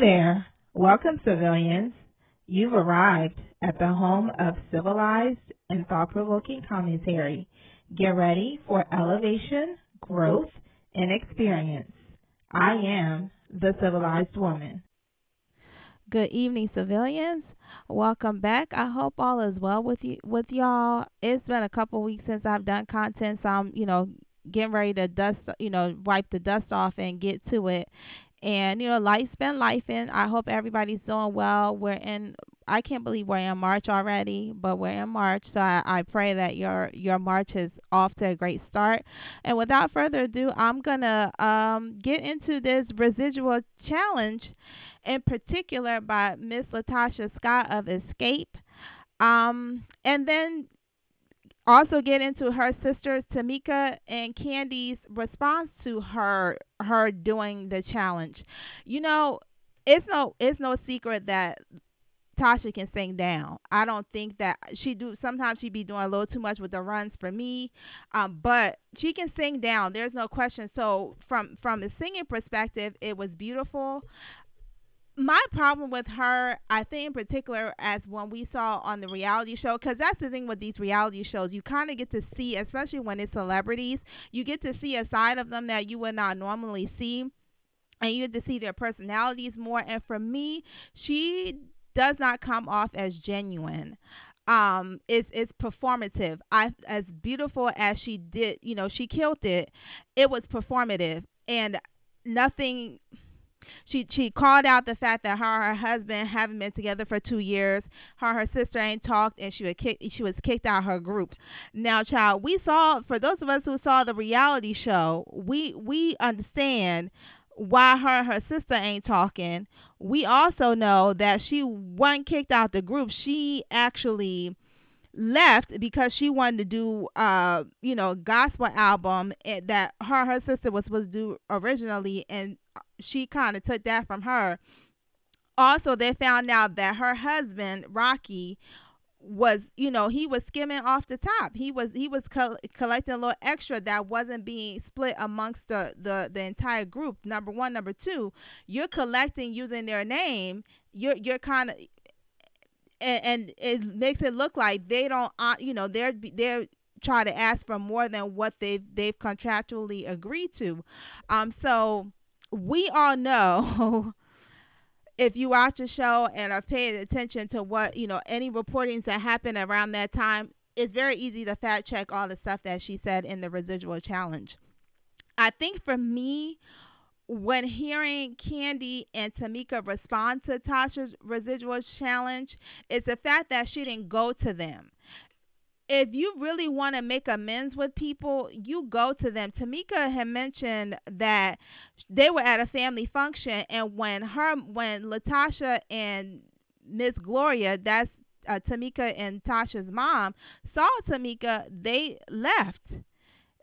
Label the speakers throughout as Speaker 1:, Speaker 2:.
Speaker 1: there. Welcome, civilians. You've arrived at the home of civilized and thought-provoking commentary. Get ready for elevation, growth, and experience. I am the civilized woman.
Speaker 2: Good evening, civilians. Welcome back. I hope all is well with y'all. It's been a couple weeks since I've done content, so I'm, getting ready to wipe the dust off and get to it. And life's been life, and I hope everybody's doing well. I can't believe we're in March already, but we're in March, so I pray that your March is off to a great start. And without further ado, I'm gonna get into this residual challenge, in particular by Miss LaTocha Scott of Escape, and then also get into her sisters Tamika and Kandi's response to her doing the challenge. It's no secret that Tasha can sing down. I don't think that sometimes she be doing a little too much with the runs for me, but she can sing down. There's no question. So from a singing perspective, it was beautiful. My problem with her, I think in particular, as when we saw on the reality show, because that's the thing with these reality shows, you kind of get to see, especially when it's celebrities, you get to see a side of them that you would not normally see, and you get to see their personalities more. And for me, she does not come off as genuine. It's performative. As beautiful as she did, she killed it. It was performative, and nothing. She called out the fact that her and her husband haven't been together for 2 years. Her and her sister ain't talked, and she was kicked out of her group. Now, child, we saw, for those of us who saw the reality show, we understand why her and her sister ain't talking. We also know that she wasn't kicked out the group. She actually left because she wanted to do gospel album that her and her sister was supposed to do originally, and she kind of took that from her. Also, they found out that her husband Rocky was, he was skimming off the top. He was collecting a little extra that wasn't being split amongst the entire group. Number one. Number two, you're collecting using their name. You're kind of, and it makes it look like they don't, they're trying to ask for more than what they've contractually agreed to. So we all know, if you watch the show and are paying attention to what, any reportings that happen around that time, it's very easy to fact check all the stuff that she said in the residual challenge. I think for me, when hearing Kandi and Tamika respond to Tasha's residual challenge, it's the fact that she didn't go to them. If you really want to make amends with people, you go to them. Tamika had mentioned that they were at a family function, and when LaTocha and Miss Gloria, that's Tamika and Tasha's mom, saw Tamika, they left.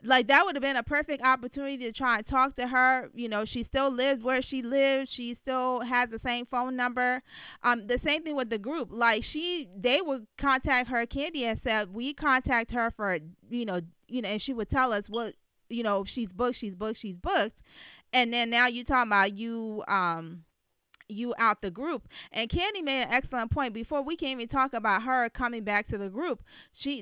Speaker 2: Like, that would have been a perfect opportunity to try and talk to her. She still lives where she lives. She still has the same phone number. The same thing with the group. Like, they would contact her, Kandi, and said, we contact her for, and she would tell us what, she's booked. And then now you talking about you out the group. And Kandi made an excellent point. Before we can even talk about her coming back to the group,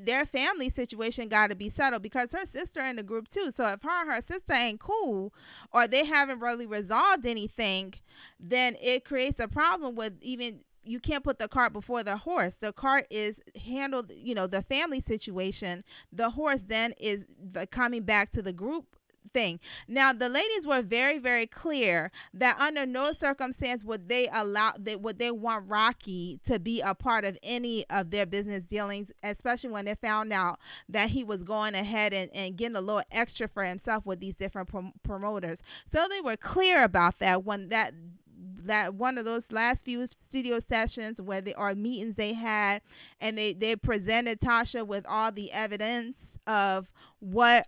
Speaker 2: their family situation got to be settled, because her sister in the group too. So if her and her sister ain't cool, or they haven't really resolved anything, then it creates a problem with, even, you can't put the cart before the horse. The cart is handled, the family situation. The horse then is the coming back to the group thing. Now, the ladies were very, very clear that under no circumstance would they want Rocky to be a part of any of their business dealings, especially when they found out that he was going ahead and getting a little extra for himself with these different promoters. So they were clear about that when that one of those last few studio sessions or meetings they had, and they presented Tasha with all the evidence of what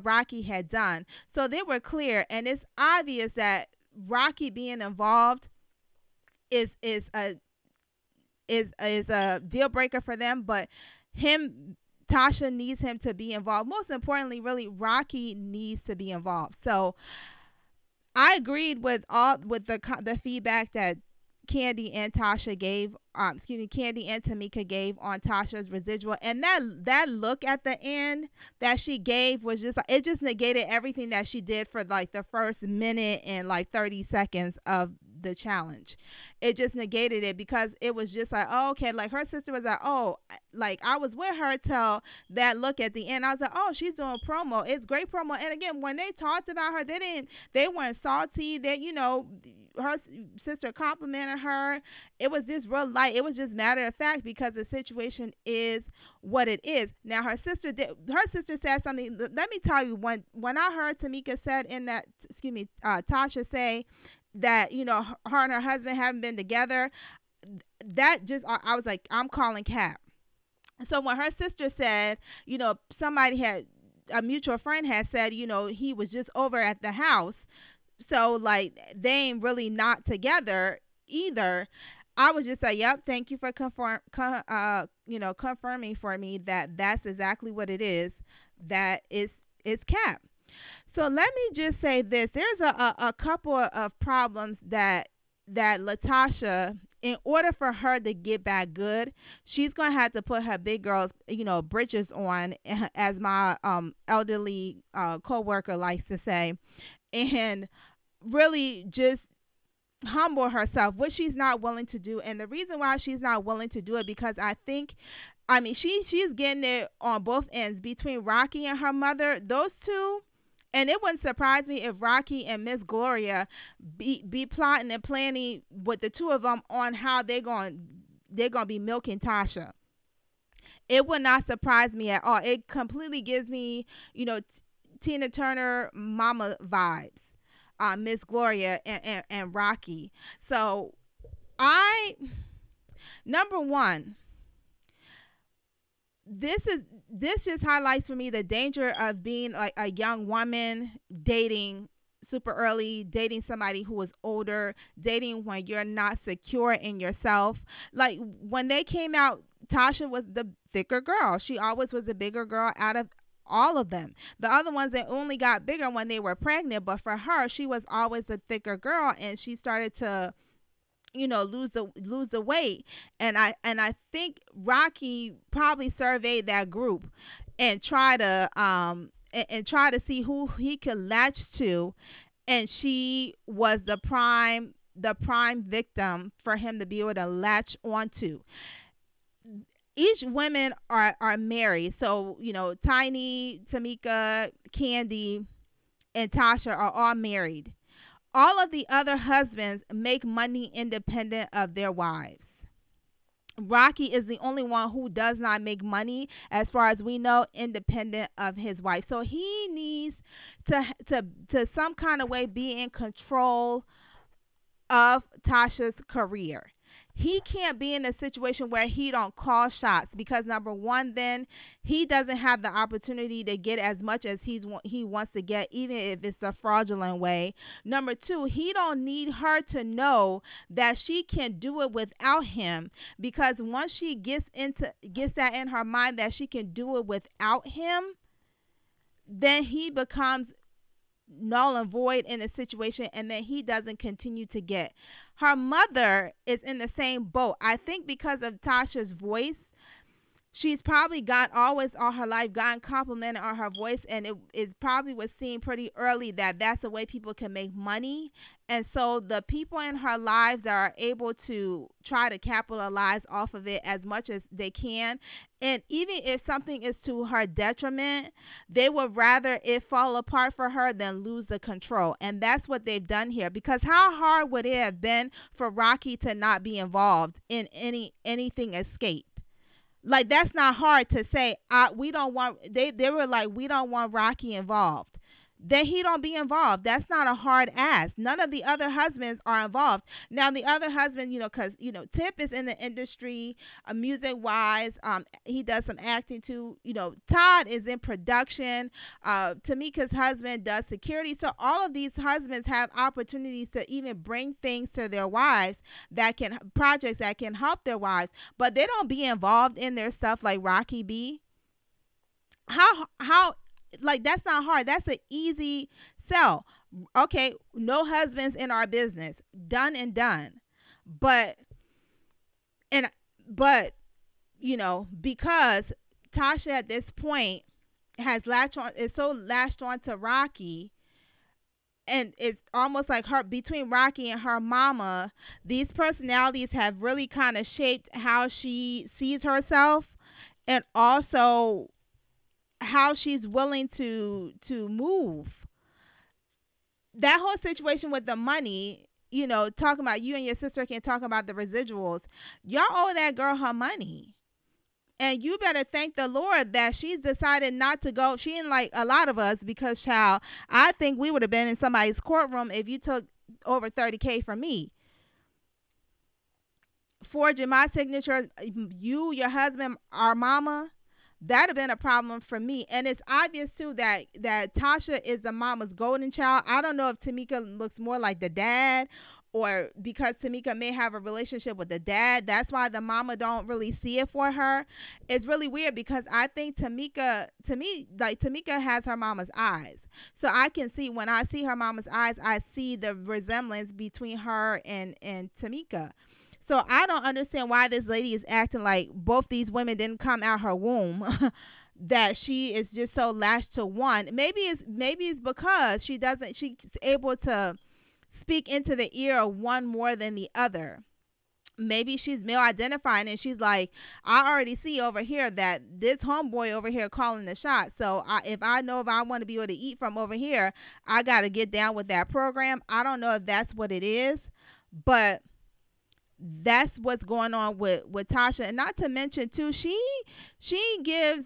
Speaker 2: Rocky had done. So they were clear, and it's obvious that Rocky being involved is a deal breaker for them. But Tasha needs him to be involved. Most importantly, really, Rocky needs to be involved. So I agreed with all with the feedback that Kandi and Tasha gave. Kandi and Tamika gave on Tasha's residual, and that look at the end that she gave was just it just negated everything that she did for like the first minute and like 30 seconds of the challenge. It just negated it because it was just like, oh, okay, like her sister was like, oh, like I was with her till that look at the end. I was like, oh, she's doing promo. It's great promo. And again, when they talked about her, they weren't salty. They, her sister complimented her. It was just real light. It was just matter of fact because the situation is what it is. Now her sister said something. Let me tell you, when I heard Tamika said in that, Tasha say that her and her husband haven't been together, that just I was like, I'm calling cap. So when her sister said, somebody had a mutual friend had said, he was just over at the house, so like they ain't really not together either. I was just like, yep, thank you for confirming for me that that's exactly what it is. That is cap. So let me just say this: there's a couple of problems that Latasha, in order for her to get back good, she's gonna have to put her big girls, britches on, as my elderly coworker likes to say, and really just humble herself, which she's not willing to do. And the reason why she's not willing to do it because I mean, she's getting it on both ends between Rocky and her mother. Those two, and it wouldn't surprise me if Rocky and Miss Gloria be plotting and planning with the two of them on how they're going to be milking Tasha. It would not surprise me at all. It completely gives me, Tina Turner mama vibes. Miss Gloria and Rocky. So I number one, this just highlights for me the danger of being like a young woman dating super early, dating somebody who is older, dating when you're not secure in yourself. Like when they came out, Tasha was the thicker girl. She always was the bigger girl out of all of them. The other ones they only got bigger when they were pregnant, but for her, she was always the thicker girl, and she started to lose the weight. And I think Rocky probably surveyed that group and try to and try to see who he could latch to, and she was the prime victim for him to be able to latch onto. Each women are married, so Tiny, Tamika, Kandi, and Tasha are all married. All of the other husbands make money independent of their wives. Rocky is the only one who does not make money, as far as we know, independent of his wife. So he needs to some kind of way be in control of Tasha's career. He can't be in a situation where he don't call shots because number one, then he doesn't have the opportunity to get as much as he wants to get, even if it's a fraudulent way. Number two, he don't need her to know that she can do it without him, because once she gets that in her mind that she can do it without him, then he becomes null and void in a situation, and then he doesn't continue to get. Her mother is in the same boat. I think because of Tasha's voice, she's probably got always all her life gotten complimented on her voice, and it probably was seen pretty early that that's the way people can make money. And so the people in her lives are able to try to capitalize off of it as much as they can. And even if something is to her detriment, they would rather it fall apart for her than lose the control. And that's what they've done here. Because how hard would it have been for Rocky to not be involved in anything escape? Like that's not hard to say. We don't want. They were like, we don't want Rocky involved. Then he don't be involved. That's not a hard ask. None of the other husbands are involved. Now the other husband, because Tip is in the industry, music wise. He does some acting too. Todd is in production. Tamika's husband does security. So all of these husbands have opportunities to even bring things to their wives projects that can help their wives, but they don't be involved in their stuff like Rocky B. How like that's not hard. That's an easy sell. Okay, no husbands in our business. Done and done. But and but because Tasha at this point has latched on is so latched on to Rocky, and it's almost like her between Rocky and her mama, these personalities have really kind of shaped how she sees herself, and also how she's willing to move. That whole situation with the money, talking about you and your sister can talk about the residuals. Y'all owe that girl her money. And you better thank the Lord that she's decided not to go. She ain't like a lot of us because, child, I think we would have been in somebody's courtroom if you took over 30K from me. Forging my signature, you, your husband, our mama, that'd have been a problem for me. And it's obvious too that Tasha is the mama's golden child. I don't know if Tamika looks more like the dad, or because Tamika may have a relationship with the dad, that's why the mama don't really see it for her. It's really weird because I think Tamika, to me, like Tamika has her mama's eyes. So I can see, when I see her mama's eyes, I see the resemblance between her and Tamika. So I don't understand why this lady is acting like both these women didn't come out her womb. That she is just so lashed to one. Maybe it's because she's able to speak into the ear of one more than the other. Maybe she's male identifying and she's like, I already see over here that this homeboy over here calling the shots. So if I know if I want to be able to eat from over here, I got to get down with that program. I don't know if that's what it is, but that's what's going on with Tasha. And not to mention too, she gives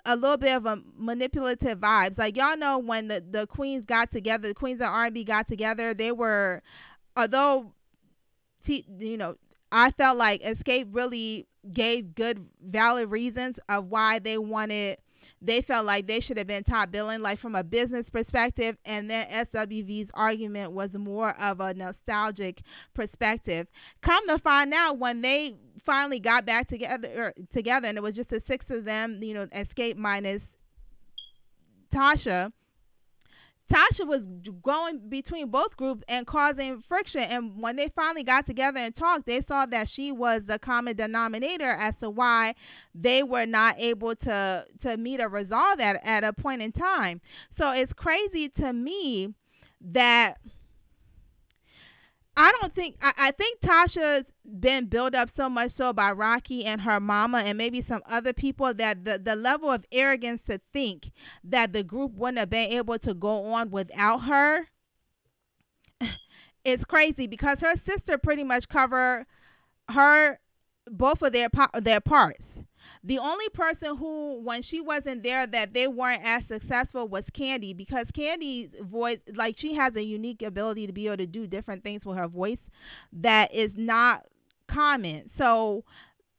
Speaker 2: a little bit of a manipulative vibes. Like, y'all know when the queens got together, the queens of R&B got together, they were, although you know, I felt like Escape really gave good, valid reasons of why they felt like they should have been top billing, like from a business perspective, and then SWV's argument was more of a nostalgic perspective. Come to find out, when they finally got back together, and it was just the six of them, Escape minus Tasha. Tasha was going between both groups and causing friction. And when they finally got together and talked, they saw that she was the common denominator as to why they were not able to meet a resolve at a point in time. So it's crazy to me that I think Tasha's been built up so much so by Rocky and her mama and maybe some other people, that the level of arrogance to think that the group wouldn't have been able to go on without her is crazy, because her sister pretty much covered her both of their parts. The only person who, when she wasn't there, that they weren't as successful was Kandi, because Kandi's voice, like, she has a unique ability to be able to do different things with her voice that is not common. So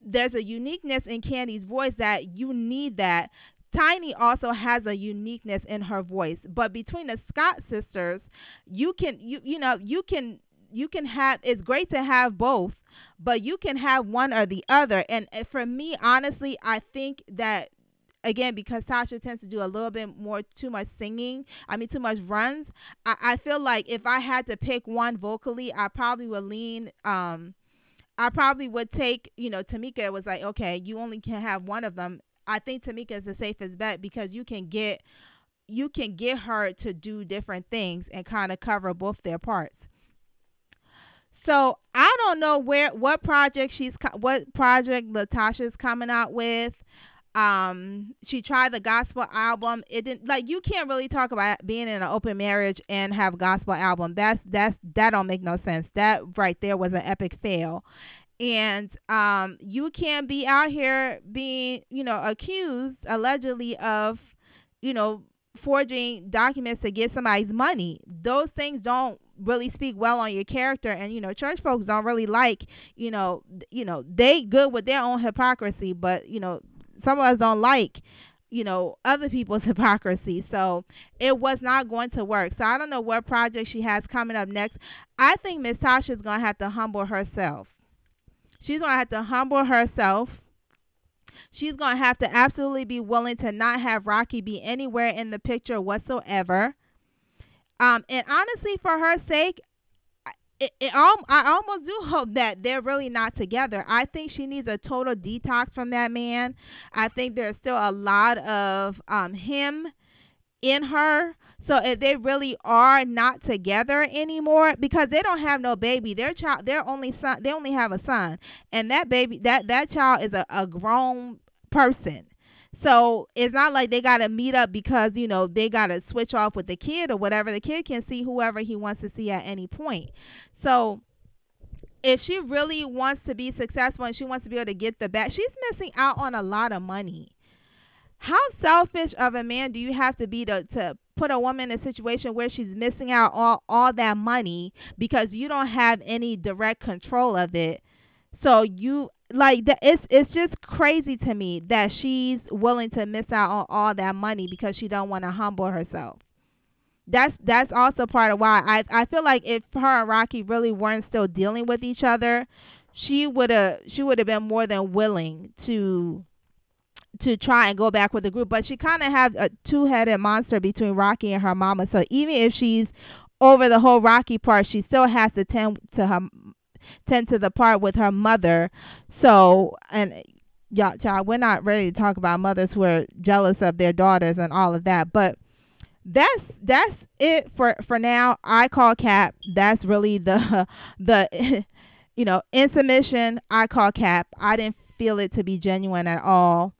Speaker 2: there's a uniqueness in Kandi's voice that you need that. Tiny also has a uniqueness in her voice, but between the Scott sisters, you can have, it's great to have both, but you can have one or the other. And for me, honestly, I think that, again, because Tasha tends to do a little bit more, too much singing, too much runs, I feel like if I had to pick one vocally, I probably would lean, I probably would take, Tamika was like, okay, you only can have one of them. I think Tamika is the safest bet, because you can get her to do different things and kind of cover both their parts. So I don't know what project LaTosha's coming out with. She tried the gospel album. It didn't, like, you can't really talk about being in an open marriage and have a gospel album. That don't make no sense. That right there was an epic fail. And you can't be out here being, accused allegedly of, you know, forging documents to get somebody's money. Those things don't really speak well on your character, and church folks don't really like, they good with their own hypocrisy, but some of us don't like, other people's hypocrisy. So it was not going to work. So I don't know what project she has coming up next. I think Miss Tasha's gonna have to humble herself. She's going to have to humble herself. She's going to have to absolutely be willing to not have Rocky be anywhere in the picture whatsoever. And honestly, for her sake, I almost do hope that they're really not together. I think she needs a total detox from that man. I think there's still a lot of him in her. So if they really are not together anymore, because they don't have no baby, their only son, they only have a son, and that baby, that child is a grown person. So it's not like they gotta meet up because they gotta switch off with the kid or whatever. The kid can see whoever he wants to see at any point. So if she really wants to be successful and she wants to be able to get the bag, she's missing out on a lot of money. How selfish of a man do you have to be to put a woman in a situation where she's missing out on all that money because you don't have any direct control of it? So you like that, it's just crazy to me that she's willing to miss out on all that money because she don't want to humble herself. That's also part of why I feel like if her and Rocky really weren't still dealing with each other, she would have been more than willing to try and go back with the group. But she kind of has a two-headed monster between Rocky and her mama. So even if she's over the whole Rocky part, she still has to tend to the part with her mother. So, and y'all, child, we're not ready to talk about mothers who are jealous of their daughters and all of that. But that's it for now. I call cap. That's really the in submission. I call cap. I didn't feel it to be genuine at all,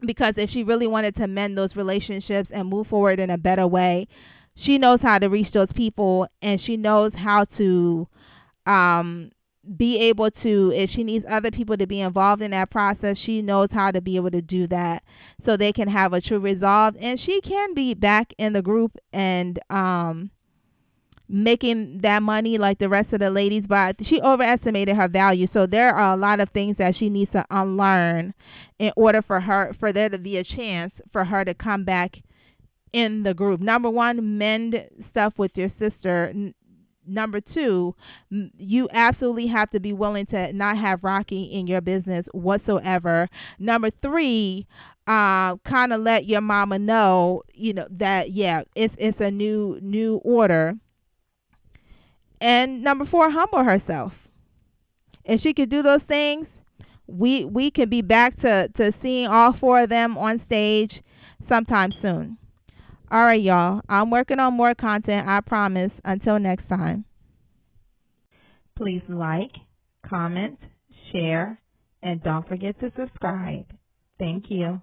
Speaker 2: because if she really wanted to mend those relationships and move forward in a better way, she knows how to reach those people, and she knows how to um be able to, if she needs other people to be involved in that process, she knows how to be able to do that so they can have a true resolve, and she can be back in the group and making that money like the rest of the ladies. But she overestimated her value, so there are a lot of things that she needs to unlearn in order for there to be a chance for her to come back in the group. Number one, mend stuff with your sister. Number two, you absolutely have to be willing to not have Rocky in your business whatsoever. Number three, kind of let your mama know, that it's a new order. And number four, humble herself. If she could do those things, we could be back to seeing all four of them on stage sometime soon. All right, y'all. I'm working on more content, I promise. Until next time.
Speaker 1: Please like, comment, share, and don't forget to subscribe. Thank you.